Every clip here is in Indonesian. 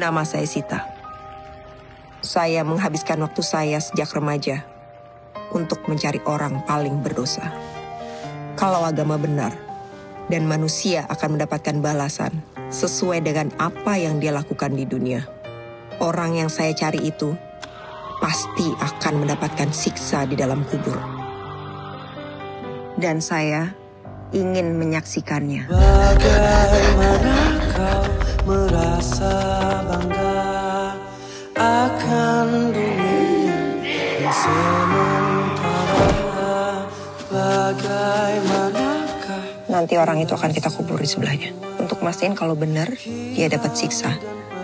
Nama saya Sita. Saya menghabiskan waktu saya sejak remaja untuk mencari orang paling berdosa. Kalau agama benar dan manusia akan mendapatkan balasan sesuai dengan apa yang dia lakukan di dunia, orang yang saya cari itu pasti akan mendapatkan siksa di dalam kubur. Dan saya ingin menyaksikannya. Bagaimana kau merasa bangga akan dunia yang sementara? Bagaimanakah Nanti orang itu akan kita kubur di sebelahnya. Untuk mastiin kalau benar dia dapat siksa,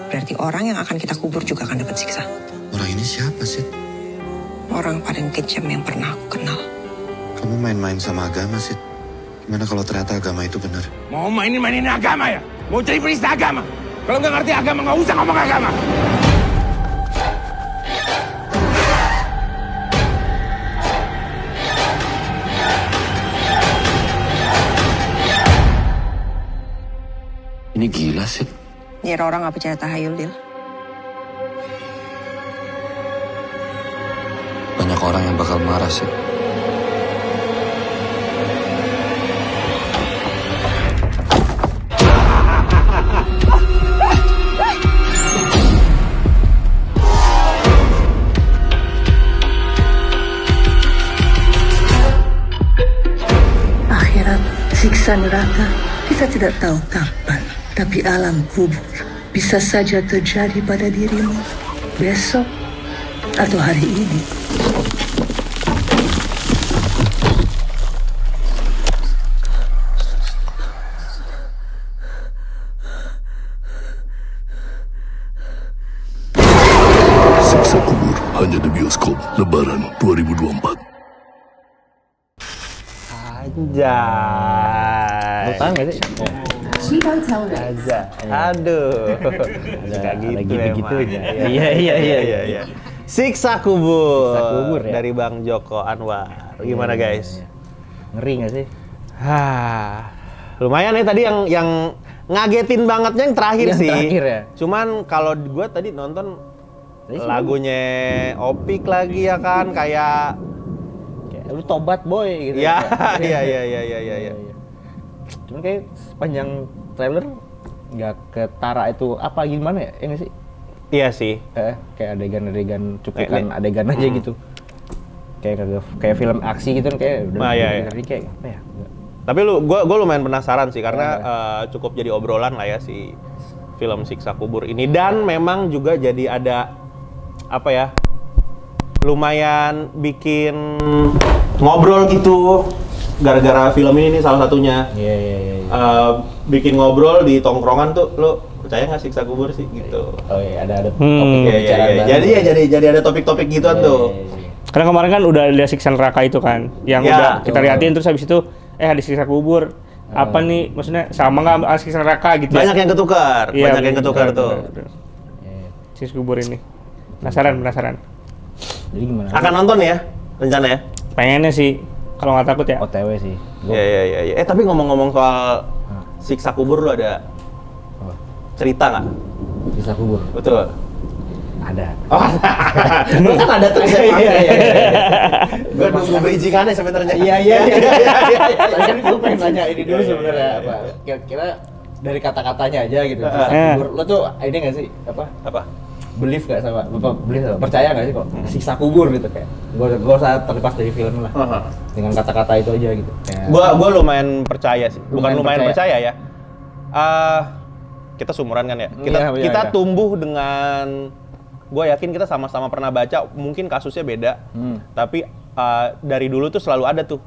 berarti orang yang akan kita kubur juga akan dapat siksa. Orang ini siapa sih? Orang paling kejam yang pernah aku kenal. Kamu main-main sama agama sih. Gimana kalau ternyata agama itu benar? Mau mainin agama ya? Mau cari peristah agama? Kalau nggak ngerti agama, nggak usah ngomong agama. Ini gila sih. Biar orang nggak percaya tahayul, Dil. Banyak orang yang bakal marah sih. Akhirat, siksa neraka, kita tidak tahu kapan. Tapi alam kubur bisa saja terjadi pada dirimu besok atau hari ini. Siksa kubur hanya di bioskop Lebaran 2024. Anjay. Lo tau gak sih? Aja. Aduh. Suka gitu-gitunya. Iya. Siksa kubur. Siksa kubur ya. Dari Bang Joko Anwar. Gimana guys? Ngeri gak sih? Lumayan ya tadi yang ngagetin bangetnya yang terakhir Yang sih. terakhir ya? Cuman kalau gue tadi nonton lagunya Opik lagi ya kan, kayak lu tobat boy gitu. Iya. Cuman kayak sepanjang trailer nggak ketara itu apa gimana ya? Nggak sih? Iya sih. Kayak adegan-adegan cuplikan adegan aja gitu. Kayak film aksi gitu kan kayak udah kayak apa ya? Tapi gue lumayan penasaran sih karena cukup jadi obrolan lah ya si film Siksa Kubur ini, dan memang juga jadi ada apa ya? Lumayan bikin ngobrol gitu gara-gara film ini nih salah satunya. Iya. Bikin ngobrol di tongkrongan tuh, lo percaya nggak siksa kubur sih gitu. Oh iya, ada topik pembicaraan baru. Jadi ada topik-topik gituan tuh. Karena kemarin kan udah ada siksa neraka itu kan, yang udah kita liatin, terus habis itu ada siksa kubur. Apa nih maksudnya, sama nggak siksa neraka gitu? Banyak yang ketukar, tuh. Siksa kubur ini. Penasaran. Jadi gimana? Akan nonton ya rencana ya? Pengennya sih, kalau nggak takut ya. OTW sih. Iya. Tapi ngomong-ngomong soal siksa kubur, lu ada cerita nggak? Siksa kubur? Betul. Ada. Oh, lu kan ada tuh. Iya. Gue nunggu bridgingannya sebenarnya. Iya. Tadi kan gue pengen nanya ini dulu sebenarnya apa? Kira-kira dari kata-katanya aja gitu. Siksa kubur. Lo tuh ini nggak sih apa? Belief gak sama? Percaya gak sih kok siksa kubur gitu kayak? Gue usah terlepas dari film lah. Dengan kata-kata itu aja gitu. Gue lumayan percaya sih. Bukan lumayan percaya ya. Kita seumuran kan ya. Kita tumbuh dengan, gue yakin kita sama-sama pernah baca. Mungkin kasusnya beda. Tapi dari dulu tuh selalu ada tuh.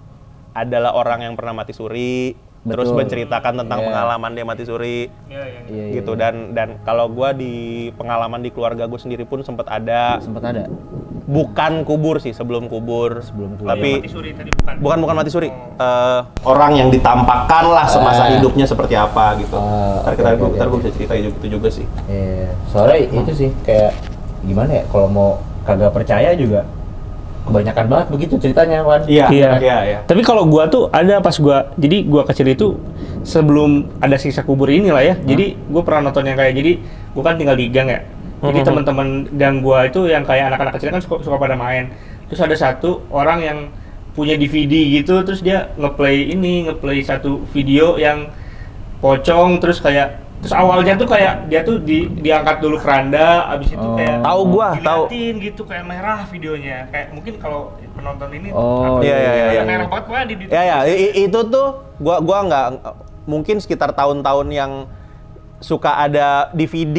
Adalah orang yang pernah mati suri. Terus menceritakan tentang pengalaman dia mati suri, gitu. Dan kalau gue di pengalaman di keluarga gue sendiri pun sempat ada. Bukan kubur sih, sebelum kubur. Tapi Mati suri tadi bukan mati suri. Orang yang ditampakkan lah semasa hidupnya seperti apa gitu. Ntar gue bisa cerita itu juga sih. Soalnya itu sih kayak gimana ya? Kalau mau kagak percaya juga kebanyakan banget begitu ceritanya, Wan. Iya. Tapi kalau gua tuh ada pas jadi gua kecil itu sebelum ada siksa kubur inilah ya. Jadi gua pernah nonton yang kayak, jadi gua kan tinggal di gang ya. Jadi teman-teman gang gua itu yang kayak anak-anak kecil kan suka pada main. Terus ada satu orang yang punya DVD gitu, terus dia ngeplay satu video yang pocong, terus awalnya tuh kayak dia tuh diangkat dulu keranda, abis itu kayak diliatin gitu kayak merah videonya, kayak mungkin kalau penonton ini merah banget wah di itu tuh gua nggak mungkin sekitar tahun-tahun yang suka ada DVD,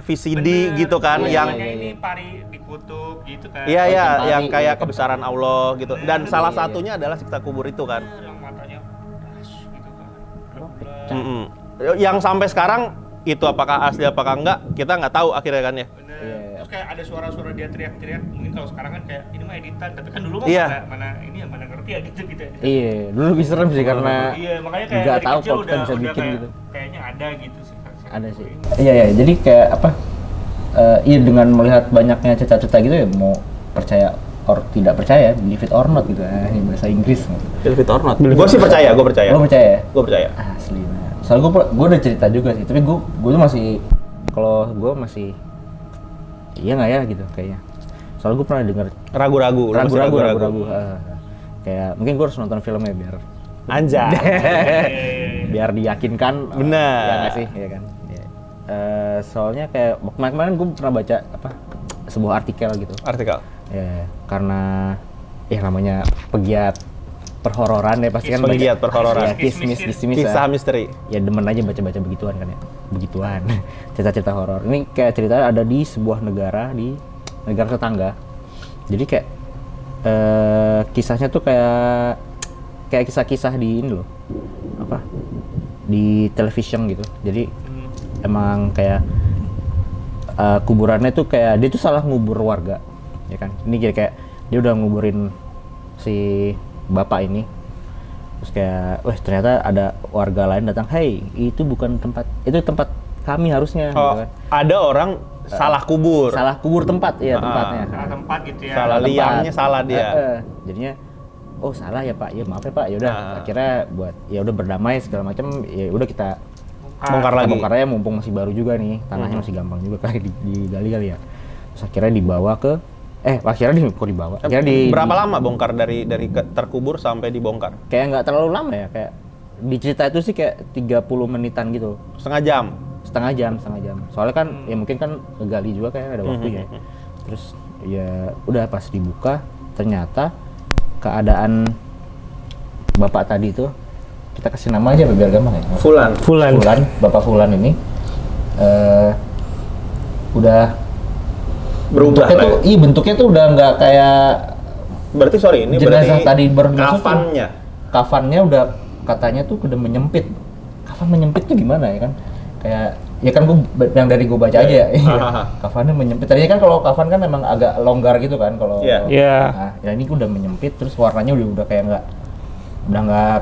VCD gitu kan, yang ini pari dikutuk gitu kan. Iya, yang kayak kebesaran Allah gitu. Dan salah satunya adalah siksa kubur itu kan. Yang matanya gitu kan. Yang sampai sekarang itu apakah asli apakah enggak kita nggak tahu akhirnya kan ya. Terus kayak ada suara-suara dia teriak-teriak, mungkin kalau sekarang kan kayak ini mah editan, tapi kan dulu mana ngerti ya gitu. Iya, dulu lebih serem sih karena makanya kayak nggak dari tahu kecil kalau kita udah bisa bikin kayak, gitu. Kayaknya ada gitu sih. Ada sih. Iya, jadi kayak apa? Dengan melihat banyaknya cerita-cerita gitu ya mau percaya or tidak percaya, believe it or not gitu. Ini bahasa Inggris. Believe it or not. Gue sih percaya, gue percaya. Lo percaya? Gue percaya. Asli. Soalnya gue udah cerita juga sih, tapi gue tuh masih, kalau gue masih iya nggak ya gitu kayaknya. Soalnya gue pernah dengar ragu-ragu. Kayak mungkin gue harus nonton filmnya biar anjay. Biar diyakinkan. Benar. Ya nggak sih, ya kan. Soalnya kayak kemarin gue pernah baca sebuah artikel gitu. Ya, karena namanya pegiat perhororan ya pasti kan. Pegiat perhororan. Ya, kisah misteri. Ya demen aja baca-baca begituan kan ya. Begituan. Cerita-cerita horor. Ini kayak ceritanya ada di sebuah negara, di negara tetangga. Jadi kayak kisahnya tuh kayak kisah-kisah di ini loh. Di television gitu. Jadi emang kayak kuburannya tuh kayak dia tuh salah ngubur warga, ya kan? Ini kayak dia udah nguburin si bapak ini, terus kayak, ternyata ada warga lain datang, hey itu bukan tempat, itu tempat kami harusnya. Gitu kan. Ada orang salah kubur tempat, ya tempatnya. Salah tempat gitu ya. Salah liangnya salah dia. Jadinya, salah ya pak, ya maaf ya pak, ya udah. Akhirnya buat, ya udah berdamai segala macam, ya udah kita bongkar lagi. Bongkarnya mumpung masih baru juga nih, tanahnya masih gampang juga kali digali kali ya. Terus akhirnya dibawa ke dibawa. Akhirnya berapa lama bongkar dari terkubur sampai dibongkar? Kayak nggak terlalu lama ya, kayak di cerita itu sih kayak 30 menitan gitu. Setengah jam. Soalnya kan ya mungkin kan ngegali juga kayak ada waktunya. Terus ya udah pas dibuka ternyata keadaan bapak tadi itu, kita kasih nama aja biar gampang ya. Fulan. Bapak Fulan ini udah berubah. Bentuknya tuh udah nggak kayak. Berarti ini jenazah berarti tadi kafannya udah katanya tuh udah menyempit. Kafan menyempit tuh gimana ya kan? Kayak ya kan yang dari gue baca aja ya. Kafannya menyempit. Tadinya kan kalau kafan kan emang agak longgar gitu kan kalau. Nah, ini udah menyempit terus warnanya udah kayak nggak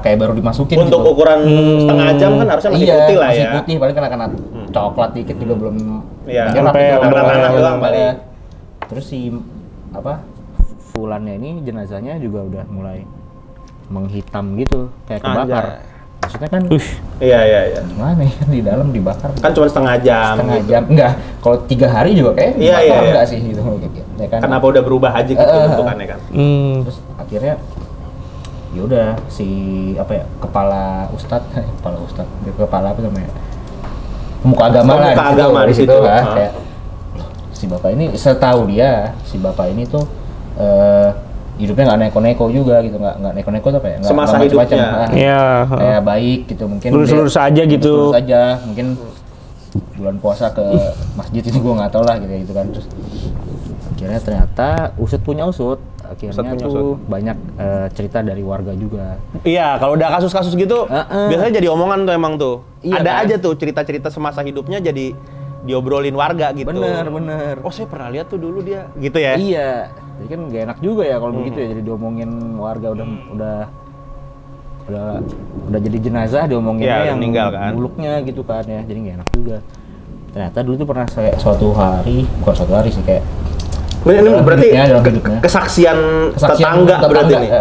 kayak baru dimasukin. Untuk gitu. ukuran setengah jam kan harusnya masih putih lah ya. Masih putih, paling kena coklat dikit juga belum. Sampai tanah doang paling. Terus si Fulannya ini jenazahnya juga udah mulai menghitam gitu, kayak kebakar. Maksudnya kan? Iya. Gimana ya, di dalam dibakar? Kan cuma setengah jam. Enggak. Kalau 3 hari juga kayak bakar enggak sih gitu. Ya kan? Kenapa udah berubah aja gitu bentukannya kan? Terus akhirnya ya udah si kepala apa namanya? Pemuka agama di situ kan kayak si bapak ini, setahu dia si bapak ini tuh hidupnya nggak neko-neko juga gitu, nggak neko-neko tuh kayak semasa hidupnya kayak baik gitu, mungkin lurus aja gitu, mungkin bulan puasa ke masjid itu gue nggak tahu lah gitu kan. Terus akhirnya ternyata punya usut tuh banyak cerita dari warga juga. Iya, kalau udah kasus-kasus gitu biasanya jadi omongan tuh emang tuh. Iya, ada kan? aja tuh cerita-cerita semasa hidupnya jadi diobrolin warga gitu. Bener. Oh, saya pernah lihat tuh dulu dia gitu ya. Iya. Jadi kan gak enak juga ya kalau begitu ya, jadi diomongin warga udah jadi jenazah diomonginnya yang meninggal kan. Muluknya gitu kan ya. Jadi gak enak juga. Ternyata dulu tuh pernah suatu hari sih kayak Ini berarti dalam hidupnya. kesaksian tetangga berarti nih.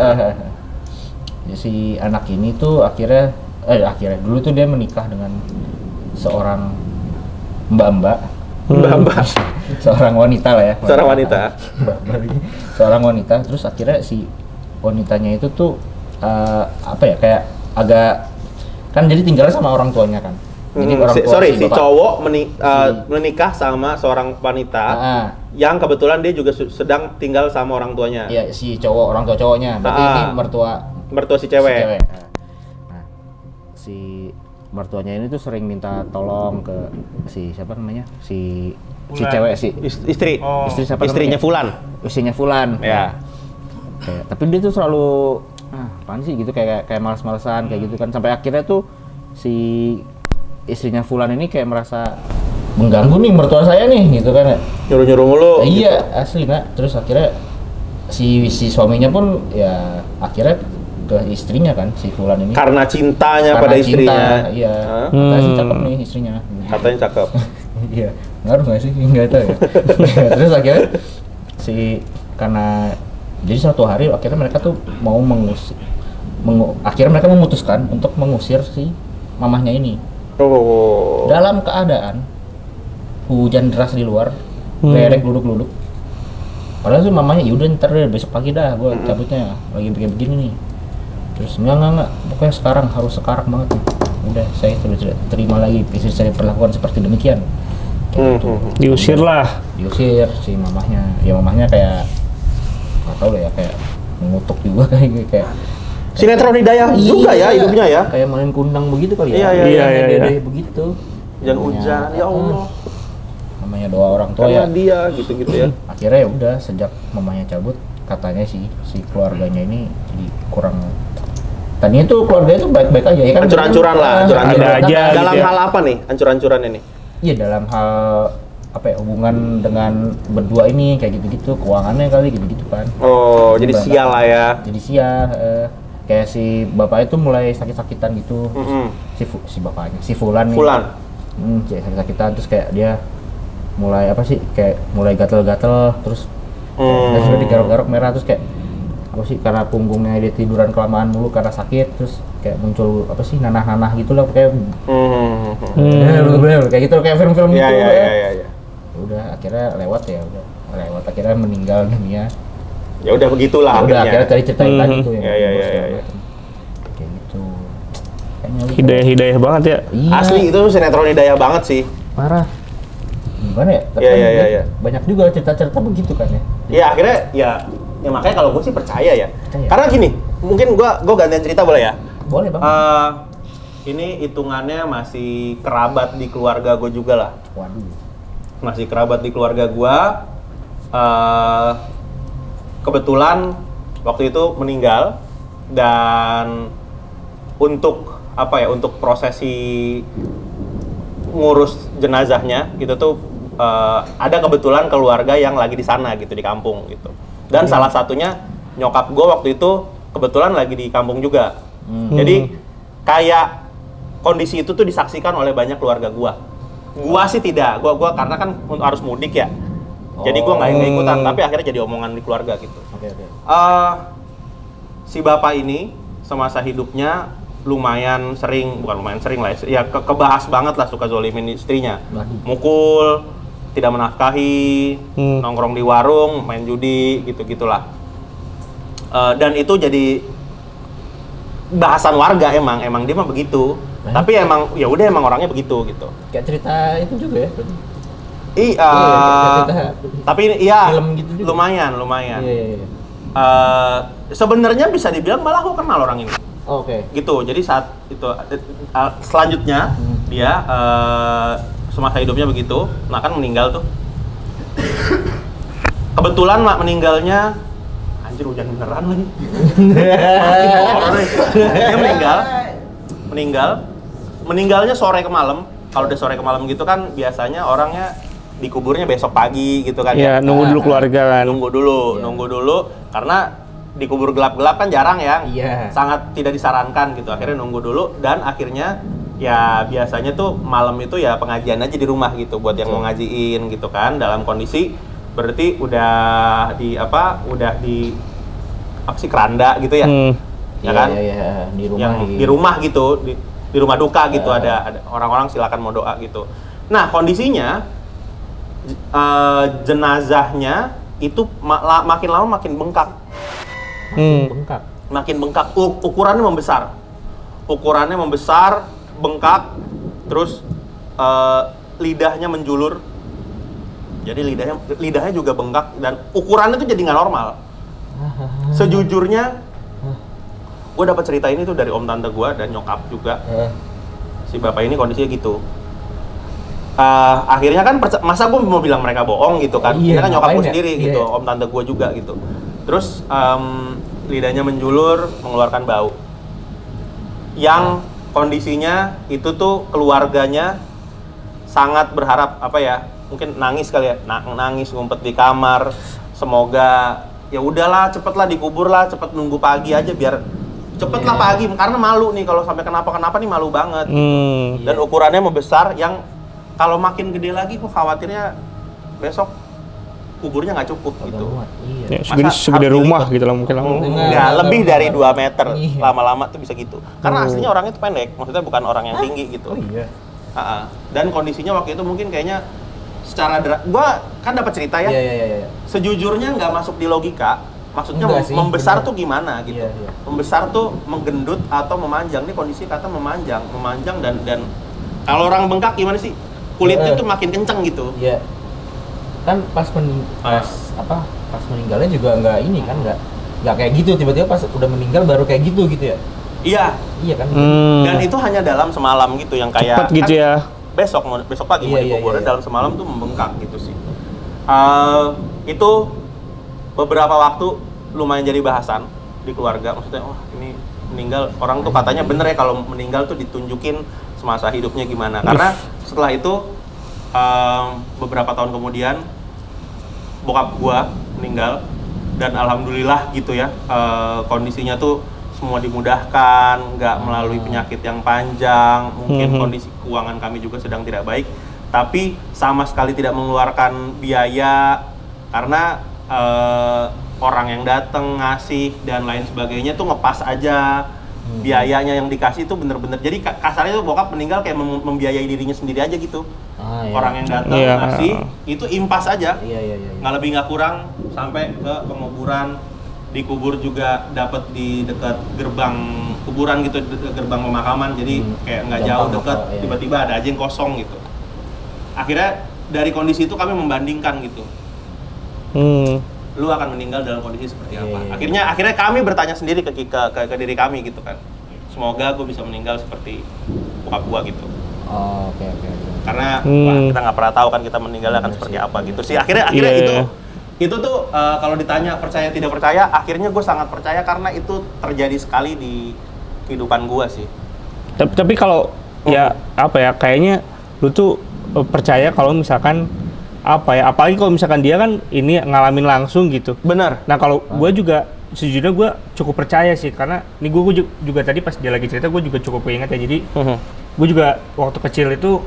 Si anak ini tuh akhirnya dulu tuh dia menikah dengan seorang mbak-mbak seorang wanita lah ya. Seorang wanita, terus akhirnya si wanitanya itu tuh kayak agak kan jadi tinggal sama orang tuanya kan. Jadi si cowok menikah sama seorang wanita yang kebetulan dia juga sedang tinggal sama orang tuanya. Iya, si cowok, orang tua cowoknya. Berarti ini mertua si cewek. Nah, si mertuanya ini tuh sering minta tolong ke si siapa namanya? Si cewek istri. Istri siapa Istrinya namanya? Istrinya Fulan. Ya. Tapi dia tuh selalu apaan sih gitu kayak malas-malesan kayak gitu kan, sampai akhirnya tuh si istrinya Fulan ini kayak merasa mengganggu nih mertua saya nih gitu kan, nyuruh mulu. Iya gitu. Asli Nak. Terus akhirnya si suaminya pun ya akhirnya ke istrinya kan, si Fulan ini karena cintanya pada istrinya. Iya. Katanya sih cakep nih istrinya, katanya cakep. Iya, ngaruh nggak sih? Nggak tahu ya. Terus akhirnya karena jadi suatu hari akhirnya mereka tuh mau akhirnya mereka memutuskan untuk mengusir si mamahnya ini. Dalam keadaan hujan deras di luar, lerek gluduk-gluduk. Padahal tuh mamanya yaudah ntar deh besok pagi dah gue cabutnya, lagi begini nih. Terus enggak, pokoknya harus sekarang banget nih. Udah saya tidak terima lagi istri saya perlakuan seperti demikian. Gitu. Diusir si mamahnya. Ya mamahnya kayak nggak tahu lah ya, kayak mengutuk juga kayak sinetron Hidayah juga ya hidupnya ya. Kayak main kundang begitu kali ya. Iya. Begitu. Hujan-hujan, ya Allah. Namanya doa orang tua karena dia gitu-gitu ya. Akhirnya ya udah sejak mamanya cabut, katanya si keluarganya ini jadi kurang. Tadinya tuh keluarganya tuh baik-baik aja ya kan. Hancur-hancuran lah, hancur-hancuran aja. Dalam gitu hal apa nih hancur-hancuran ini? Iya, dalam hal hubungan dengan berdua ini kayak gitu-gitu, keuangannya kali gitu-gitu kan. Oh, jadi sial lah ya. Jadi sial. Kayak si bapak itu mulai sakit-sakitan gitu. Si bapaknya, si Fulan nih. Sakit-sakitan, terus kayak dia mulai kayak mulai gatel-gatel, terus sudah digaruk-garuk merah, terus kayak karena punggungnya dia tiduran kelamaan mulu karena sakit, terus kayak muncul nanah-nanah gitu lah kayak kayak gitu kayak film-film gitu ya. Udah akhirnya lewat akhirnya meninggal dunia. Ya udah begitulah akhirnya tadi ceritain tadi tuh ya. Kayak gitu. Hidayah banget ya. Iya. Asli itu sinetron Hidayah banget sih. Parah. Gimana ya? Tapi banyak juga cerita-cerita begitu kan ya. Iya, akhirnya ya makanya kalau gue sih percaya ya. Karena gini, mungkin gue gantian cerita boleh ya? Boleh Bang. Ini hitungannya masih kerabat di keluarga gue juga lah. Waduh. Masih kerabat di keluarga gue. Kebetulan waktu itu meninggal, dan untuk untuk prosesi ngurus jenazahnya gitu tuh ada kebetulan keluarga yang lagi di sana gitu, di kampung gitu. Dan salah satunya nyokap gue waktu itu kebetulan lagi di kampung juga. Jadi kayak kondisi itu tuh disaksikan oleh banyak keluarga gue. Gua sih tidak, gua karena kan harus mudik ya. Jadi gua nggak ikutan, tapi akhirnya jadi omongan di keluarga gitu. Si bapak ini semasa hidupnya lumayan sering lah ya, kebahas banget lah suka zolimin istrinya. Mukul, tidak menafkahi, nongkrong di warung, main judi gitu-gitulah. Dan itu jadi bahasan warga, emang dia mah begitu. Tapi emang ya udah, emang orangnya begitu gitu. Kayak cerita itu juga ya. Tapi iya film gitu juga. lumayan. Iya. Sebenarnya bisa dibilang malah aku kenal orang ini. Oke. Gitu. Jadi saat itu selanjutnya dia semasa hidupnya begitu, nah kan meninggal tuh. Kebetulan meninggalnya anjir, hujan beneran lagi. Dia meninggalnya sore ke malam. Kalau udah sore ke malam gitu kan biasanya orangnya dikuburnya besok pagi gitu kan. Iya, nunggu dulu keluarga kan. Nunggu dulu karena dikubur gelap-gelap kan jarang ya. Iya. Sangat tidak disarankan gitu. Akhirnya nunggu dulu, dan akhirnya ya biasanya tuh malam itu ya pengajian aja di rumah gitu buat yang mau ngajiin gitu kan, dalam kondisi Berarti udah di apa sih, keranda gitu ya? Ya kan? Iya, di rumah. Yang di rumah gitu, di rumah duka gitu, ada orang-orang silakan mau doa gitu. Nah, kondisinya jenazahnya itu makin lama makin bengkak. Makin bengkak. Ukurannya membesar, bengkak, terus lidahnya menjulur. Jadi lidahnya juga bengkak dan ukurannya tuh jadi nggak normal. Sejujurnya, gue dapat cerita ini tuh dari om tante gue dan nyokap juga. Si bapak ini kondisinya gitu. Akhirnya kan masa gue mau bilang mereka bohong gitu kan? Ini kan nyokap gue sendiri gitu, om tante gue juga gitu. Terus lidahnya menjulur, mengeluarkan bau. Yang kondisinya itu tuh keluarganya sangat berharap mungkin nangis kali ya, nangis ngumpet di kamar. Semoga ya udahlah, cepetlah dikubur lah, cepet nunggu pagi aja biar cepet lah pagi, karena malu nih kalau sampai kenapa-kenapa nih, malu banget. Dan ukurannya membesar, yang kalau makin gede lagi kok khawatirnya besok kuburnya nggak cukup gitu. Segede rumah gitu lah mungkin. Nggak, lebih dari 2 meter lama-lama tuh bisa gitu. Karena aslinya orangnya tuh pendek, maksudnya bukan orang yang tinggi gitu. Dan kondisinya waktu itu mungkin kayaknya secara gua kan dapat cerita ya. Sejujurnya nggak masuk di logika. Maksudnya membesar tuh gimana gitu. Membesar tuh menggendut atau memanjang. Ini kondisi kata memanjang dan kalau orang bengkak gimana sih? Kulitnya tuh makin kenceng gitu. Iya. Kan pas meninggalnya juga nggak kayak gitu, tiba-tiba pas udah meninggal baru kayak gitu ya. Iya kan. Dan itu hanya dalam semalam gitu, yang kayak cepet gitu ya. Besok pagi mau dikuburnya, dalam semalam tuh membengkak gitu sih. Itu beberapa waktu lumayan jadi bahasan di keluarga. Maksudnya, ini meninggal, orang tuh katanya bener ya kalau meninggal tuh ditunjukin semasa hidupnya gimana. Karena setelah itu beberapa tahun kemudian bokap gua meninggal dan alhamdulillah gitu ya, kondisinya tuh semua dimudahkan, nggak melalui penyakit yang panjang. Mungkin kondisi keuangan kami juga sedang tidak baik, tapi sama sekali tidak mengeluarkan biaya karena orang yang datang ngasih dan lain sebagainya tuh ngepas aja. Biayanya yang dikasih itu bener-bener, jadi kasarnya tuh bokap meninggal kayak membiayai dirinya sendiri aja gitu. Orang yang datang ngasih itu impas aja, nggak lebih nggak kurang, sampai ke penguburan. Dikubur juga dapat di dekat gerbang kuburan gitu, gerbang pemakaman, jadi kayak nggak jauh dekat, tiba-tiba ada aja yang kosong gitu. Akhirnya dari kondisi itu kami membandingkan gitu, lu akan meninggal dalam kondisi seperti apa. Akhirnya kami bertanya sendiri ke diri kami gitu kan, semoga gue bisa meninggal seperti bokap gua gitu. Karena kita nggak pernah tahu kan kita meninggalnya akan seperti apa gitu sih. Akhirnya itu tuh kalau ditanya percaya tidak percaya, akhirnya gue sangat percaya karena itu terjadi sekali di kehidupan gue sih. Tapi kalau kayaknya lu tuh percaya kalau misalkan apalagi kalau misalkan dia kan ini ngalamin langsung gitu. Benar. Nah kalau gue juga sejujurnya gue cukup percaya sih, karena ini gue juga tadi pas dia lagi cerita gue juga cukup ingat ya. Jadi gue juga waktu kecil itu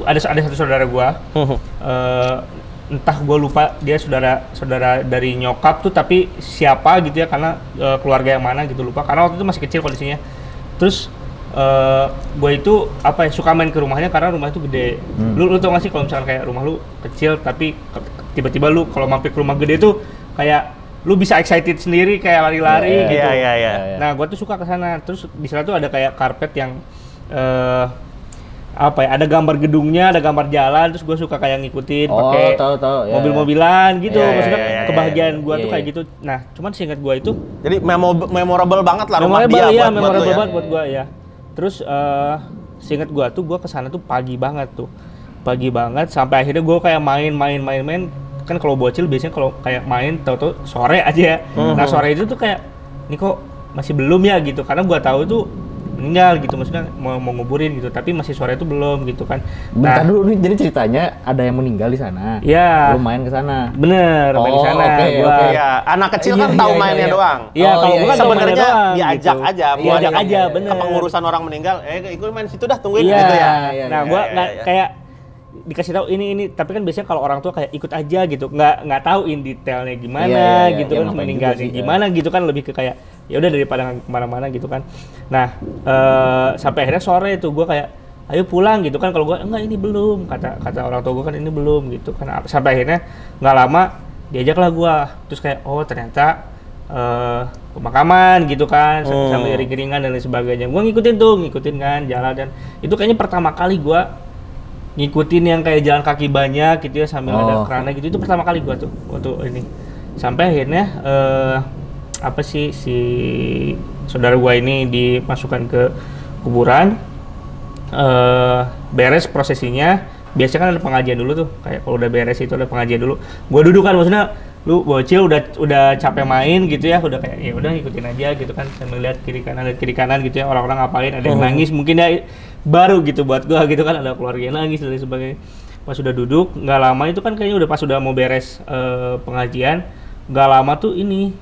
ada satu saudara gue. Entah gue lupa dia saudara dari nyokap tuh, tapi siapa gitu ya, karena keluarga yang mana gitu lupa, karena waktu itu masih kecil kondisinya. Terus gue itu suka main ke rumahnya karena rumah itu gede. Lu tau gak sih kalau misalkan kayak rumah lu kecil tapi tiba-tiba lu kalau mampir ke rumah gede tuh kayak lu bisa excited sendiri, kayak lari-lari gitu. Nah gue tuh suka ke sana. Terus di sana tuh ada kayak karpet yang ada gambar gedungnya, ada gambar jalan, terus gue suka kayak ngikutin pakai mobil-mobilan gitu. Maksudnya kebahagiaan gue tuh kayak gitu. Nah, cuman seingat gue itu jadi memorable banget lah rumah dia memorable banget buat gue ya. Terus seingat gue tuh gue kesana tuh pagi banget sampai akhirnya gue kayak main. Kan kalau bocil biasanya kalau kayak main tahu-tahu sore aja. Nah, sore itu tuh kayak ini kok masih belum ya gitu, karena gue tahu tuh meninggal gitu, maksudnya mau nguburin gitu, tapi masih sore itu belum gitu kan. Bentar dulu nih, jadi ceritanya ada yang meninggal di sana. Iya. Lu main ke sana. Bener, main di sana. Iya, anak kecil kan tahu mainnya doang. Iya, kalau gua kan sebenarnya diajak gitu. aja, diajak aja, bener. Kepengurusan orang meninggal, ikut main situ dah, tungguin gitu ya. Nah, gua kayak dikasih tahu ini, tapi kan biasanya kalau orang tua kayak ikut aja gitu, nggak tahu in detailnya gimana gitu kan, meninggalnya gimana gitu kan, lebih ke kayak ya udah daripada kemana-mana gitu kan. Nah sampai akhirnya sore itu gue kayak ayo pulang gitu kan, kalau gue enggak ini belum, kata orang tua gue kan ini belum gitu kan. Sampai akhirnya nggak lama diajaklah gue, terus kayak oh ternyata pemakaman gitu kan, sambil iring-iringan dan lain sebagainya. Gue ngikutin kan jalan, dan itu kayaknya pertama kali gue ngikutin yang kayak jalan kaki banyak gitu ya sambil ada kerana gitu, itu pertama kali gue tuh waktu ini. Sampai akhirnya si saudara gue ini dimasukkan ke kuburan, beres prosesinya. Biasanya kan ada pengajian dulu tuh, kayak kalau udah beres itu ada pengajian dulu. Gue duduk kan, maksudnya lu bocil udah capek main gitu ya, udah kayak ya udah ngikutin aja gitu kan, sambil lihat kiri kanan gitu ya, orang-orang ngapain, ada yang nangis mungkin ya, baru gitu buat gua gitu kan, ada keluarga yang nangis dan sebagainya. Pas udah duduk nggak lama itu kan kayaknya udah pas udah mau beres pengajian, nggak lama tuh ini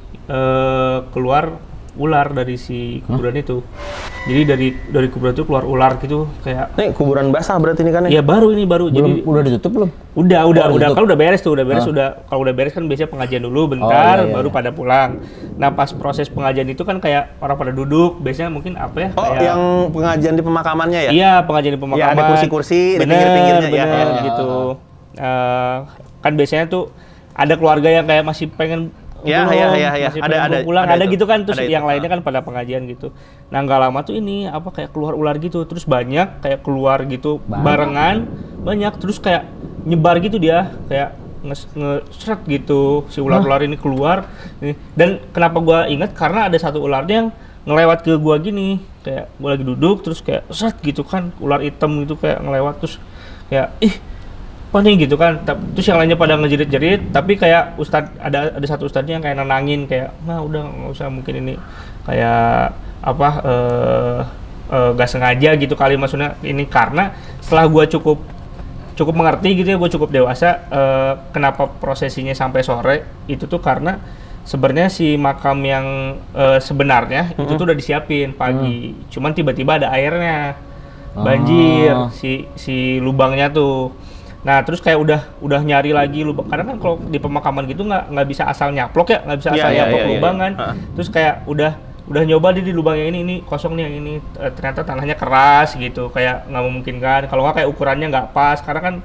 keluar ular dari si kuburan itu. Jadi dari kuburan itu keluar ular gitu kayak. Nih kuburan basah berarti ini kan ya? Iya baru. Jadi udah ditutup belum? Udah. Kalau udah beres kalau udah beres kan biasanya pengajian dulu bentar, baru pada pulang. Nah pas proses pengajian itu kan kayak orang pada duduk, biasanya mungkin apa ya? Oh yang pengajian di pemakamannya ya? Iya pengajian di pemakaman. Ya ada kursi-kursi di pinggir-pinggirnya ya. Gitu. Kan biasanya tuh ada keluarga yang kayak masih pengen ya. Ada pulang, ada gitu kan, terus yang itu. lainnya kan pada pengajian gitu. Nah nggak lama tuh ini apa kayak keluar ular gitu, terus banyak kayak keluar gitu barengan, banyak terus kayak nyebar gitu dia kayak ngesret gitu si ular-ular ini keluar. Dan kenapa gua ingat karena ada satu ular yang ngelewat ke gua gini, kayak gua lagi duduk terus kayak seret gitu kan, ular hitam gitu kayak ngelewat, terus kayak apa nih gitu kan. Terus yang lainnya pada ngejerit-jerit, tapi kayak ada satu ustadznya yang kayak nenangin kayak nah udah nggak usah, mungkin ini kayak apa gak sengaja gitu kali, maksudnya ini karena setelah gue cukup mengerti gitu ya, gue cukup dewasa kenapa prosesinya sampai sore itu tuh karena sebenarnya si makam yang sebenarnya itu tuh udah disiapin pagi, cuman tiba-tiba ada airnya banjir si lubangnya tuh. Nah terus kayak udah nyari lagi lubang, karena kan kalau di pemakaman gitu nggak bisa asal nyaplok ya, nggak bisa asal nyaplok lubang kan. Terus kayak udah nyoba di lubang yang ini kosong nih, yang ini ternyata tanahnya keras gitu, kayak nggak memungkinkan. Kalau nggak kayak ukurannya nggak pas, karena kan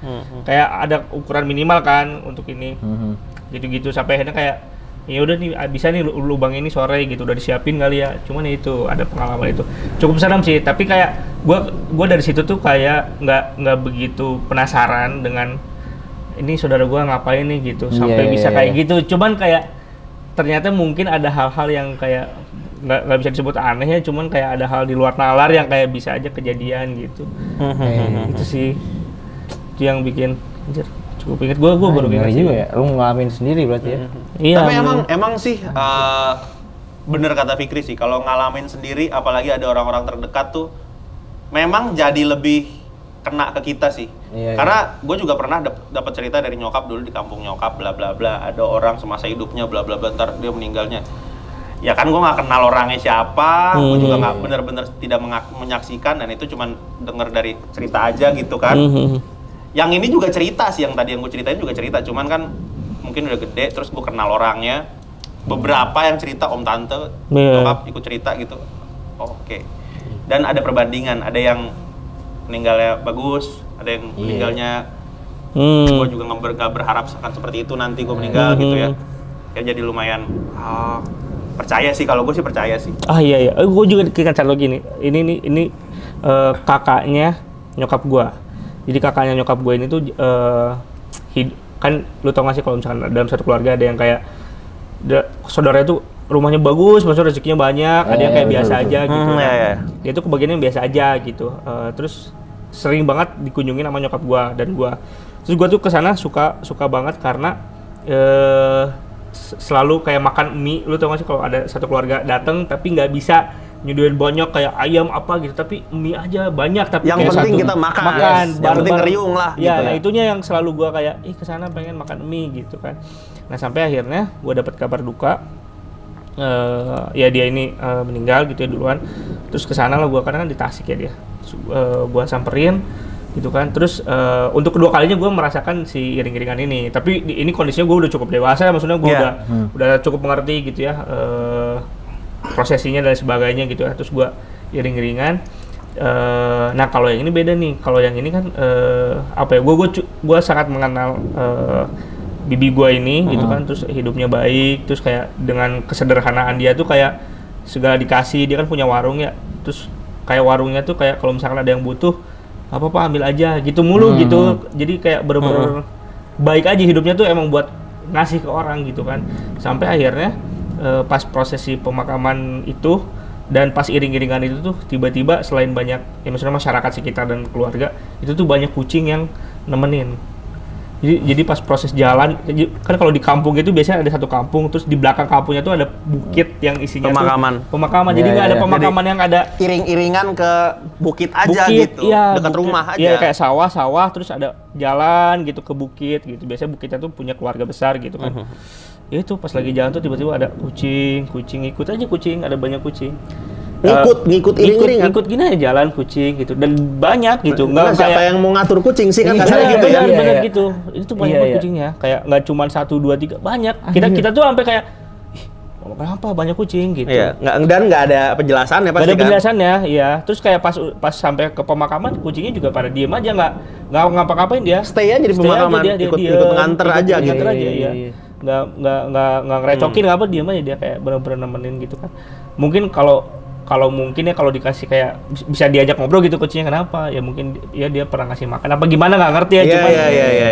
kayak ada ukuran minimal kan untuk ini. Gitu-gitu sampai akhirnya kayak ya udah nih bisa nih lubang ini sore gitu, udah disiapin kali ya. Cuman ya itu ada pengalaman itu cukup seram sih, tapi kayak gua dari situ tuh kayak nggak begitu penasaran dengan ini saudara gua ngapain nih gitu sampai bisa kayak gitu. Cuman kayak ternyata mungkin ada hal-hal yang kayak nggak bisa disebut aneh ya, cuman kayak ada hal di luar nalar yang kayak bisa aja kejadian gitu. Itu sih itu yang bikin anjir, cukup inget. Gue baru inget juga ya, lu ngalamin sendiri berarti ya. Iya. Tapi emang sih bener kata Fikri sih, kalau ngalamin sendiri apalagi ada orang-orang terdekat tuh memang jadi lebih kena ke kita sih. Karena gue juga pernah dapat cerita dari nyokap dulu di kampung nyokap bla bla bla, ada orang semasa hidupnya bla bla bla, ntar dia meninggalnya. Ya kan gue nggak kenal orangnya siapa, gue juga nggak bener-bener tidak menyaksikan, dan itu cuman denger dari cerita aja gitu kan. Yang ini juga cerita sih, yang tadi yang gue ceritain juga cerita, cuman kan mungkin udah gede, terus gue kenal orangnya. Beberapa yang cerita om tante, nyokap ikut cerita gitu. Oke. Dan ada perbandingan, ada yang meninggalnya bagus, ada yang meninggalnya gue juga nggak berharap akan seperti itu nanti gue meninggal gitu ya. Ya jadi lumayan percaya sih, kalau gue sih percaya sih. Iya. Gue juga ingat satu lagi nih. Ini kakaknya nyokap gue. Jadi kakaknya nyokap gue ini tuh kan lu tau gak sih kalau misalkan dalam satu keluarga ada yang kayak saudaranya tuh rumahnya bagus, maksudnya rezekinya banyak, ada yang kayak biasa aja gitu. Dia tuh kebagiannya biasa aja gitu. Terus sering banget dikunjungin sama nyokap gue dan gue. Terus gue tuh kesana suka banget karena selalu kayak makan mie. Lu tau gak sih kalau ada satu keluarga dateng tapi nggak bisa nyuduin banyak kayak ayam apa gitu, tapi mie aja banyak, tapi yang kayak penting kita makan yang penting ngeriung lah ya, gitu. Nah itunya yang selalu gua kayak kesana pengen makan mie gitu kan. Nah sampai akhirnya gua dapat kabar duka, ya dia ini meninggal gitu ya duluan. Terus kesana lah gua, karena kan di Tasik ya dia. Terus, gua samperin, gitu kan. Terus untuk kedua kalinya gue merasakan si iring-iringan ini, tapi ini kondisinya gue udah cukup dewasa, maksudnya gue udah cukup mengerti gitu ya prosesinya dan sebagainya gitu ya. Terus gue iring-iringan. Nah kalau yang ini beda nih, kalau yang ini kan apa ya, gue sangat mengenal bibi gue ini gitu kan, terus hidupnya baik, terus kayak dengan kesederhanaan dia tuh kayak segala dikasih, dia kan punya warung ya, terus kayak warungnya tuh kayak kalau misalkan ada yang butuh apa ambil aja gitu mulu gitu, jadi kayak bener-bener baik aja hidupnya tuh emang buat ngasih ke orang gitu kan. Sampai akhirnya pas prosesi pemakaman itu dan pas iring-iringan itu tuh tiba-tiba selain banyak ya maksudnya masyarakat sekitar dan keluarga itu tuh banyak kucing yang nemenin. Jadi pas proses jalan kan kalau di kampung itu biasanya ada satu kampung, terus di belakang kampungnya tuh ada bukit yang isinya pemakaman. Jadi nggak ada pemakaman yang ada iring-iringan ke bukit aja gitu, dekat rumah aja. Iya kayak sawah, terus ada jalan gitu ke bukit gitu. Biasanya bukitnya tuh punya keluarga besar gitu kan. Itu pas lagi jalan tuh tiba-tiba ada kucing ikut aja, ada banyak kucing. Ngikut iring-iringan. Ngikut gini aja jalan kucing gitu, dan banyak gitu. Nggak siapa yang mau ngatur kucing sih kan kasarnya gitu ya. Benar gitu. Itu banyak kucingnya. Kayak nggak cuma 1, 2, 3, banyak. Kita tuh sampai kayak kenapa banyak kucing gitu. Iya, dan nggak ada penjelasannya pasti kan. Nggak ada penjelasannya, iya. Terus kayak pas sampai ke pemakaman kucingnya juga pada diem aja, nggak ngapa-ngapain dia. Stay aja di pemakaman, ikut nganter aja gitu. Iya. Nggak ngerecokin apa, diem aja dia kayak bener-bener nemenin gitu kan. Mungkin kalau mungkin ya kalau dikasih kayak bisa diajak ngobrol gitu kucingnya, kenapa ya mungkin ya dia pernah ngasih makan apa gimana nggak ngerti ya,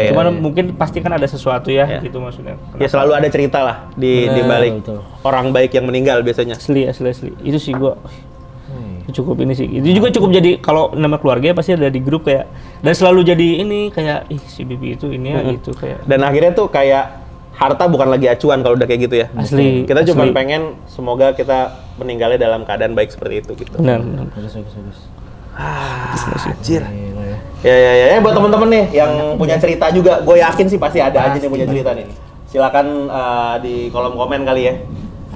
cuman mungkin pasti kan ada sesuatu ya gitu maksudnya. Ya selalu ada cerita lah di balik orang baik yang meninggal biasanya. Asli itu sih gua cukup ini sih, itu juga cukup jadi kalau nama keluarga pasti ada di grup kayak, dan selalu jadi ini kayak si bibi itu ini ya gitu kayak, dan akhirnya tuh kayak harta bukan lagi acuan kalau udah kayak gitu ya. Asli. Kita cuma pengen semoga kita meninggalnya dalam keadaan baik seperti itu gitu. Benar. Bagus. Anjir. Ya buat temen-temen nih yang punya cerita juga, gue yakin sih pasti ada aja nih punya cerita nih. Silakan di kolom komen kali ya.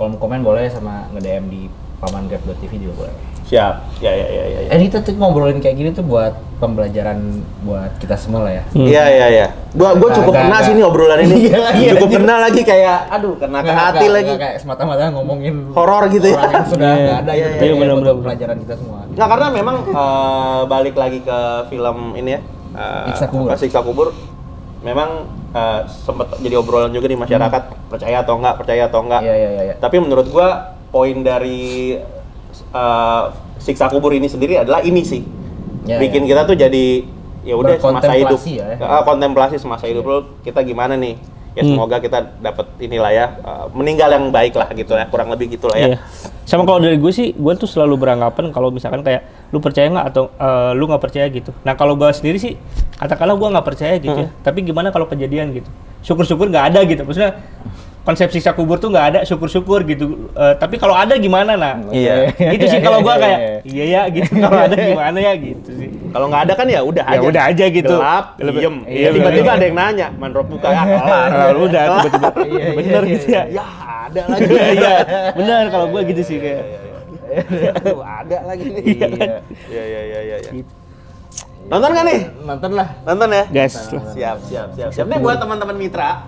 Kolom komen boleh, sama nge-DM di pamangrab.tv juga boleh. Siap. Ya. Kita tuh ngobrolin kayak gini tuh buat pembelajaran buat kita semua lah ya. Iya. Gua cukup kena sih nih obrolan ini. Cukup kena lagi kayak kena ke hati lagi. Kayak semata-mata ngomongin horor gitu ya. Yang sudah enggak ada gitu. Iya benar-benar pelajaran kita semua. Nah, karena memang balik lagi ke film ini ya. Siksa kubur. Memang sempat jadi obrolan juga di masyarakat, percaya atau enggak. Iya. Tapi menurut gua poin dari siksa kubur ini sendiri adalah ini sih bikin kita tuh jadi ya udah semasa hidup kontemplasi semasa hidup lo kita gimana nih ya, semoga kita dapat inilah ya meninggal yang baik lah gitu ya, kurang lebih gitulah ya. Sama kalau dari gue sih, gue tuh selalu beranggapan kalau misalkan kayak lu percaya nggak atau lu nggak percaya gitu. Nah kalau gue sendiri sih katakanlah gue nggak percaya gitu ya, tapi gimana kalau kejadian gitu, syukur-syukur nggak ada gitu, maksudnya konsep siksa kubur tuh nggak ada, syukur-syukur gitu. Tapi kalau ada gimana Iya. Gitu sih kalau gua kayak iya ya gitu. Kalau ada gimana ya gitu sih. Kalau nggak ada kan ya udah aja. Ya udah aja gitu. Gelap, diem. Tiba-tiba ada yang nanya, "Manrop buka ya?" Udah tiba-tiba. Bener gitu ya. Ya ada lagi. Iya. Bener kalau gua gitu sih kayak. Ada lagi nih. Iya. Nonton nggak nih? Nonton ya? Guys. Siap. Nih buat teman-teman mitra,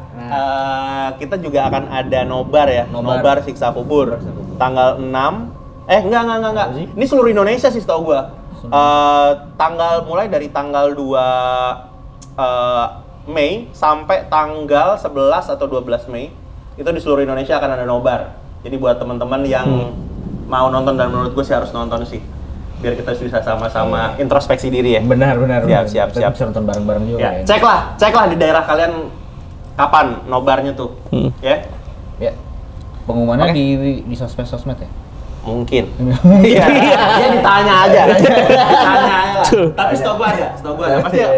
kita juga akan ada nobar ya, nobar siksa kubur. Tanggal 6, enggak. Ini seluruh Indonesia sih setahu gua. Mulai dari tanggal 2 Mei sampai tanggal 11 atau 12 Mei, itu di seluruh Indonesia akan ada nobar. Jadi buat teman-teman yang mau nonton, dan menurut gue sih harus nonton sih, biar kita bisa sama-sama introspeksi diri ya. Benar. Siap. Kita bisa nonton bareng-bareng juga ya. Ceklah di daerah kalian kapan nobarnya tuh. Ya. Pengumumannya di sosmed ya? Mungkin. Iya, ditanya aja. Tapi setahu gua ada.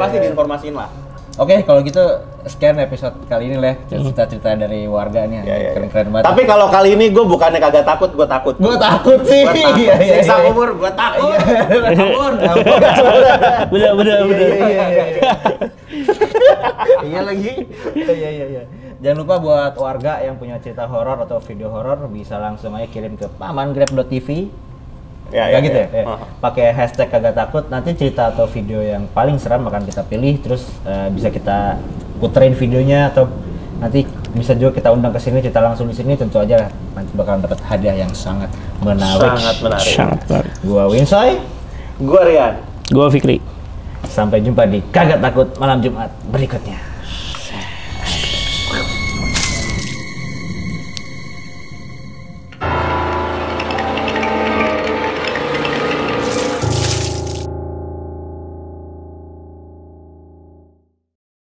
Pasti diinformasiin lah. Oke, kalau gitu sekian episode kali ini lah, cerita-cerita dari warga nih. Keren-keren banget. Tapi kalau kali ini gue bukannya kagak takut, gue takut. Gue takut sih. Siksa kubur, gue takut. Bener. Iya lagi. Iya. Jangan lupa buat warga yang punya cerita horor atau video horor bisa langsung aja kirim ke pamangrab.tv. Nggak gitu ya? Pakai hashtag kagak takut, nanti cerita atau video yang paling seram akan kita pilih, terus bisa kita puterin videonya, atau nanti bisa juga kita undang ke sini, cerita langsung di sini, tentu aja nanti bakalan dapat hadiah yang sangat menarik. Sangat menarik. Gua Winsoy, Gua Rian. Gua Fikri. sampai jumpa di Kagak Takut malam Jumat berikutnya.